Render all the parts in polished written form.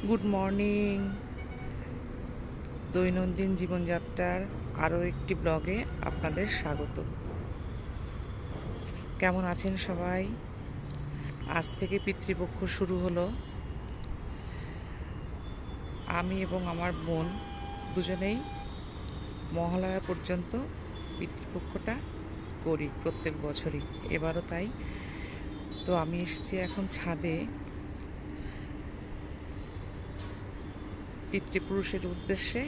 Good morning. দৈনন্দিন জীবনযাত্রার আরও একটি ব্লগে আপনাদের স্বাগত। কেমন আছেন সবাই? আজ থেকে পিতৃপক্ষ শুরু হলো। আমি এবং আমার বোন দুজনেই মহালয়া পর্যন্ত পিতৃপক্ষটা করি প্রত্যেক বছরই, এবারও তাই। তো আমি এসেছি এখন ছাদে পিতৃপুরুষের উদ্দেশ্যে।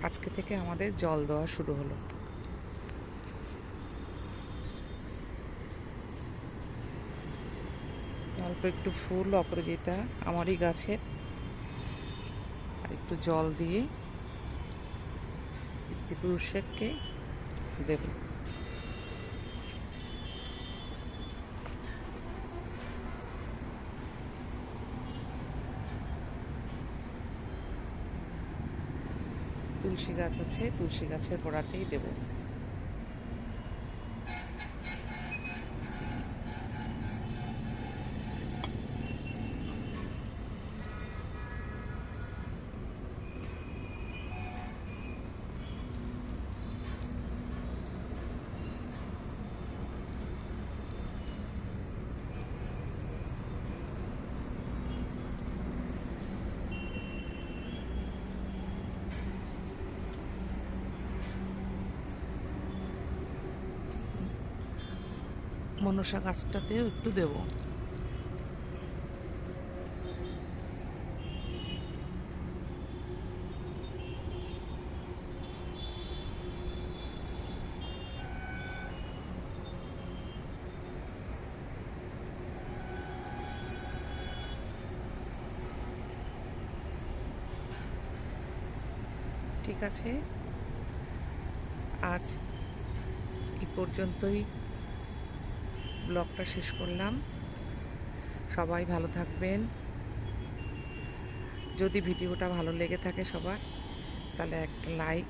আজকে থেকে আমাদের জল দেওয়া শুরু হলো। অল্প একটু ফুল, অপরাজিতা আমারই গাছের, আর একটু জল দিয়ে পিতৃপুরুষকে দেব। তুলসী গাছ আছে, তুলসী গাছের গোড়াতেই দেব। মনসা গাছটাতেও একটু দেব। ঠিক আছে, আজ এই পর্যন্তই ব্লগটা শেষ করলাম। সবাই ভালো থাকবেন। যদি ভিডিওটা ভালো লেগে থাকে সবার, তাহলে একটা লাইক,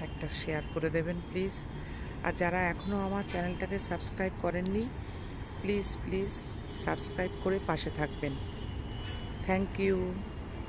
একটা শেয়ার করে দেবেন প্লিজ। আর যারা এখনও আমার চ্যানেলটাকে সাবস্ক্রাইব করেননি, প্লিজ সাবস্ক্রাইব করে পাশে থাকবেন। Thank you.